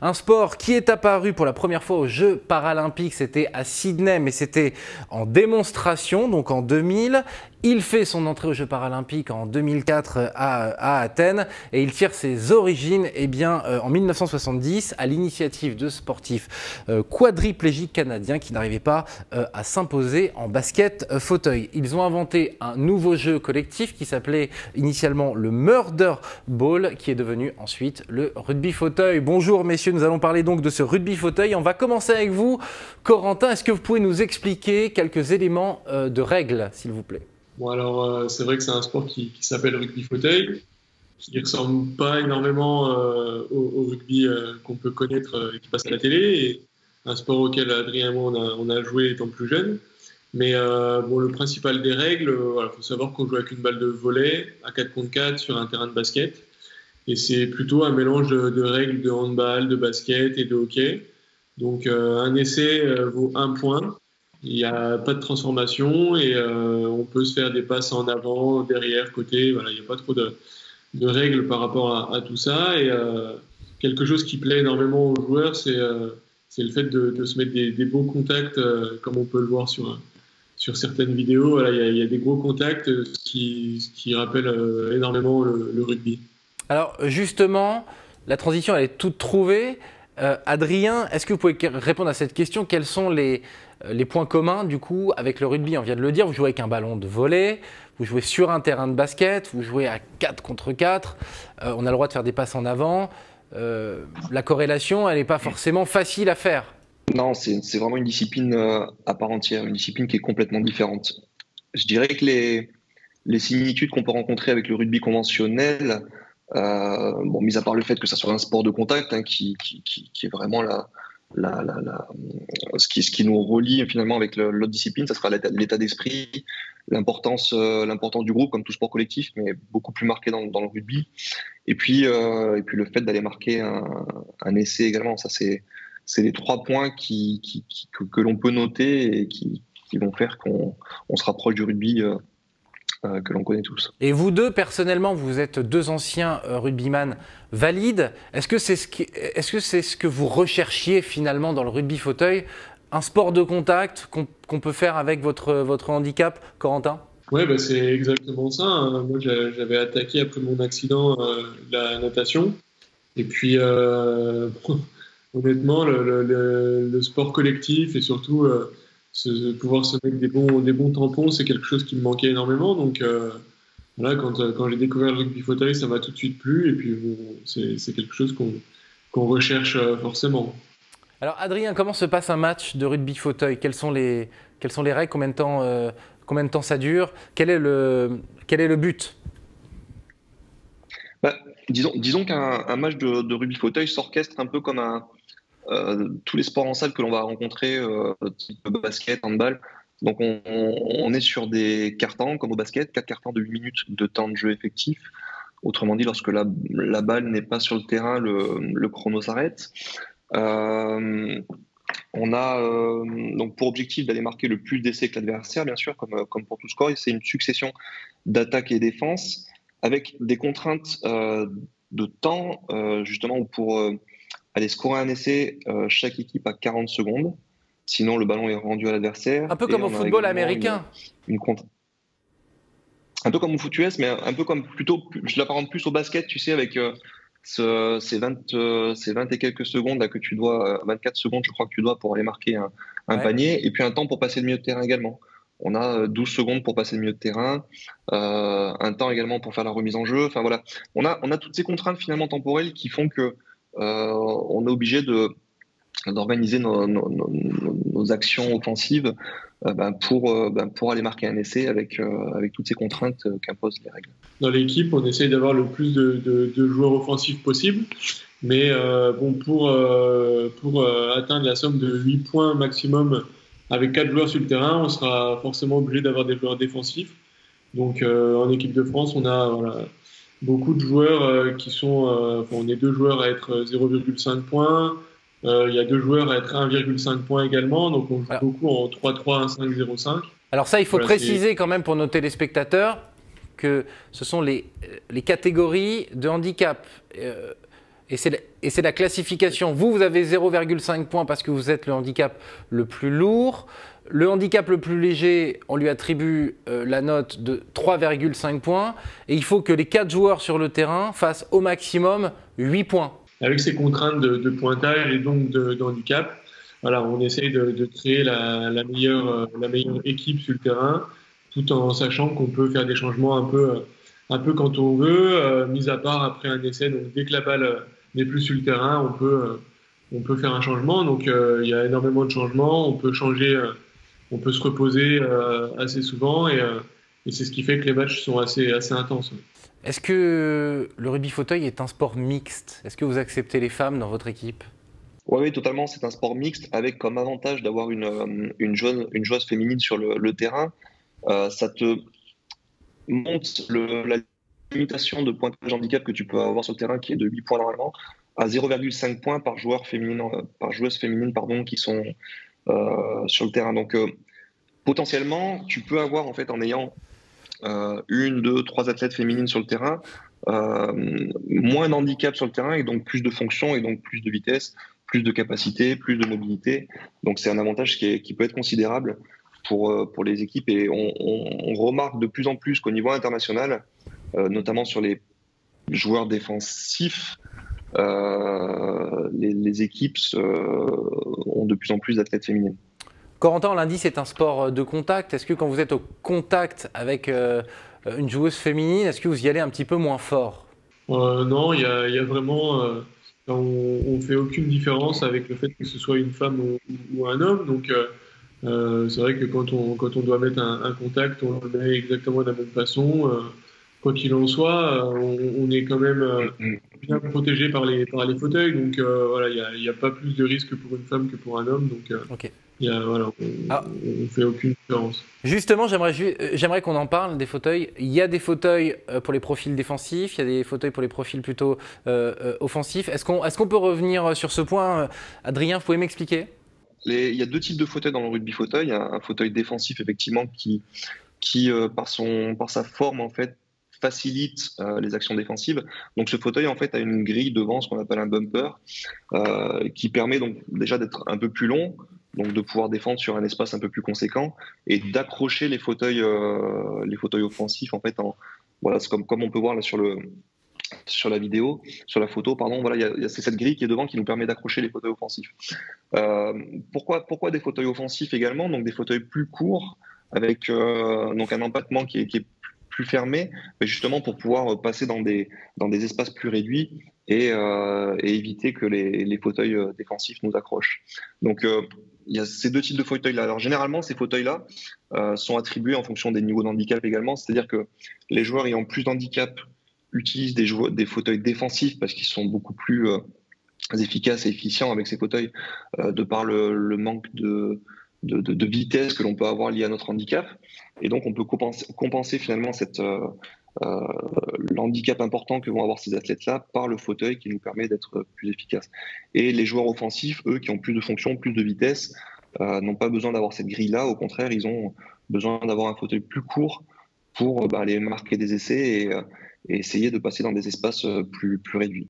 Un sport qui est apparu pour la première fois aux Jeux paralympiques, c'était à Sydney, mais c'était en démonstration, donc en 2000. Il fait son entrée aux Jeux paralympiques en 2004 à Athènes et il tire ses origines en 1970 à l'initiative de sportifs quadriplégiques canadiens qui n'arrivaient pas à s'imposer en basket fauteuil. Ils ont inventé un nouveau jeu collectif qui s'appelait initialement le Murder Ball, qui est devenu ensuite le rugby fauteuil. Bonjour messieurs, nous allons parler donc de ce rugby fauteuil. On va commencer avec vous, Corentin. Est-ce que vous pouvez nous expliquer quelques éléments de règles, s'il vous plaît? Bon alors c'est vrai que c'est un sport qui s'appelle rugby fauteuil, qui ressemble pas énormément au rugby qu'on peut connaître et qui passe à la télé, et un sport auquel Adrien et moi on a joué étant plus jeunes. Mais bon, le principal des règles, voilà, faut savoir qu'on joue avec une balle de volley à 4 contre 4 sur un terrain de basket, et c'est plutôt un mélange de règles de handball, de basket et de hockey. Donc un essai vaut 1 point. Il n'y a pas de transformation et on peut se faire des passes en avant, derrière, côté. Voilà, il n'y a pas trop de règles par rapport à tout ça. Et quelque chose qui plaît énormément aux joueurs, c'est le fait de se mettre des beaux contacts, comme on peut le voir sur certaines vidéos. Voilà, il y a des gros contacts, ce qui rappelle énormément le rugby. Alors justement, la transition elle est toute trouvée. Adrien, est-ce que vous pouvez répondre à cette question? Quels sont les points communs du coup avec le rugby? On vient de le dire, vous jouez avec un ballon de volley, vous jouez sur un terrain de basket, vous jouez à 4 contre 4, on a le droit de faire des passes en avant. La corrélation, elle n'est pas forcément facile à faire. Non, c'est vraiment une discipline à part entière, une discipline qui est complètement différente. Je dirais que les similitudes qu'on peut rencontrer avec le rugby conventionnel, bon, mis à part le fait que ça soit un sport de contact, hein, qui est vraiment ce qui nous relie finalement avec l'autre discipline, ça sera l'état d'esprit, l'importance du groupe, comme tout sport collectif, mais beaucoup plus marqué dans le rugby. Et puis le fait d'aller marquer un essai également, ça c'est les 3 points que l'on peut noter et qui vont faire qu'on se rapproche du rugby que l'on connaît tous. Et vous deux, personnellement, vous êtes deux anciens rugbyman valides. Est-ce que c'est ce que vous recherchiez finalement dans le rugby fauteuil? Un sport de contact qu'on peut faire avec votre handicap, Corentin? Ouais, bah, c'est exactement ça, hein. Moi, j'avais attaqué après mon accident la natation. Et puis, honnêtement, le sport collectif et surtout pouvoir se mettre des bons tampons, c'est quelque chose qui me manquait énormément. Donc, voilà, quand j'ai découvert le rugby fauteuil, ça m'a tout de suite plu. Et puis, bon, c'est quelque chose qu'on recherche forcément. Alors, Adrien, comment se passe un match de rugby fauteuil? Quelles sont les règles? Combien de temps ça dure? Quel est le but? Bah, disons qu'un match de rugby fauteuil s'orchestre un peu comme tous les sports en salle que l'on va rencontrer, type basket, handball. Donc on est sur des quarts-temps, comme au basket, 4 quarts-temps de 8 minutes de temps de jeu effectif. Autrement dit, lorsque la balle n'est pas sur le terrain, le chrono s'arrête. On a donc pour objectif d'aller marquer le plus d'essais que l'adversaire, bien sûr, comme pour tout score. C'est une succession d'attaques et défense avec des contraintes de temps, justement, où pour aller scorer un essai, chaque équipe a 40 secondes. Sinon, le ballon est rendu à l'adversaire. Un peu comme au football américain. Un peu comme au foot US, mais un peu comme plutôt, je l'apparente plus au basket, tu sais, avec ces 20 et quelques secondes là, que tu dois, 24 secondes, je crois que tu dois pour aller marquer un panier, et puis un temps pour passer le milieu de terrain également. On a 12 secondes pour passer le milieu de terrain, un temps également pour faire la remise en jeu. Enfin voilà, on a toutes ces contraintes finalement temporelles qui font que on est obligé d'organiser nos actions offensives pour aller marquer un essai avec toutes ces contraintes qu'imposent les règles. Dans l'équipe, on essaye d'avoir le plus de joueurs offensifs possible, mais bon, pour atteindre la somme de 8 points maximum avec 4 joueurs sur le terrain, on sera forcément obligé d'avoir des joueurs défensifs. Donc en équipe de France, on a beaucoup de joueurs qui sont... on est 2 joueurs à être 0,5 points. Il y a 2 joueurs à être 1,5 points également. Donc on joue beaucoup en 3-3, 1-5-0-5. Alors ça, il faut préciser quand même pour nos téléspectateurs que ce sont les catégories de handicap. Et c'est la classification. Vous avez 0,5 points parce que vous êtes le handicap le plus lourd. Le handicap le plus léger, on lui attribue la note de 3,5 points. Et il faut que les 4 joueurs sur le terrain fassent au maximum 8 points. Avec ces contraintes de pointage et donc de handicap, voilà, on essaye de créer la meilleure équipe sur le terrain, tout en sachant qu'on peut faire des changements un peu quand on veut, mis à part après un essai. Donc dès que la balle n'est plus sur le terrain, on peut faire un changement. Donc il y a énormément de changements. On peut changer, on peut se reposer assez souvent et c'est ce qui fait que les matchs sont assez intenses. Est-ce que le rugby fauteuil est un sport mixte? Est-ce que vous acceptez les femmes dans votre équipe? Oui, totalement. C'est un sport mixte avec comme avantage d'avoir une joueuse féminine sur le terrain. Ça te monte la limitation de pointage handicap que tu peux avoir sur le terrain, qui est de 8 points normalement, à 0,5 points par joueuse féminine qui sont sur le terrain. Donc potentiellement, tu peux avoir en fait en ayant 1, 2, 3 athlètes féminines sur le terrain, moins d'handicap sur le terrain et donc plus de fonctions et donc plus de vitesse, plus de capacité, plus de mobilité. Donc c'est un avantage qui peut être considérable pour les équipes et on remarque de plus en plus qu'au niveau international, notamment sur les joueurs défensifs, les équipes ont de plus en plus d'athlètes féminines. Corentin, lundi, c'est un sport de contact. Est-ce que quand vous êtes au contact avec une joueuse féminine, est-ce que vous y allez un petit peu moins fort? Non, il y a vraiment... on fait aucune différence avec le fait que ce soit une femme ou un homme. Donc, c'est vrai que quand on doit mettre un contact, on le met exactement de la même façon. Quoi qu'il en soit, on est quand même bien protégé par les fauteuils. Donc, voilà, il n'y a pas plus de risque pour une femme que pour un homme. Donc, Ok. Voilà, on fait aucune différence. Justement, j'aimerais qu'on en parle des fauteuils. Il y a des fauteuils pour les profils défensifs, il y a des fauteuils pour les profils plutôt offensifs. Est-ce qu'on peut revenir sur ce point? Adrien, vous pouvez m'expliquer? Il y a 2 types de fauteuils dans le rugby fauteuil. Il y a un fauteuil défensif effectivement qui par sa forme en fait facilite les actions défensives. Donc ce fauteuil en fait a une grille devant, ce qu'on appelle un bumper, qui permet donc déjà d'être un peu plus long, donc de pouvoir défendre sur un espace un peu plus conséquent et d'accrocher les fauteuils offensifs en fait voilà, c'est comme on peut voir là sur la vidéo, sur la photo, pardon. Voilà, c'est cette grille qui est devant qui nous permet d'accrocher les fauteuils offensifs. Pourquoi des fauteuils offensifs également? Donc des fauteuils plus courts avec donc un empattement qui est plus fermé, mais justement pour pouvoir passer dans des espaces plus réduits et éviter que les fauteuils défensifs nous accrochent. Donc il y a ces 2 types de fauteuils-là. Alors généralement, ces fauteuils-là sont attribués en fonction des niveaux d'handicap également, c'est-à-dire que les joueurs ayant plus d'handicap utilisent des fauteuils défensifs parce qu'ils sont beaucoup plus efficaces et efficients avec ces fauteuils de par le manque de vitesse que l'on peut avoir lié à notre handicap. Et donc, on peut compenser finalement l'handicap important que vont avoir ces athlètes-là par le fauteuil qui nous permet d'être plus efficaces. Et les joueurs offensifs, eux, qui ont plus de fonctions, plus de vitesse, n'ont pas besoin d'avoir cette grille-là. Au contraire, ils ont besoin d'avoir un fauteuil plus court pour aller marquer des essais et essayer de passer dans des espaces plus réduits.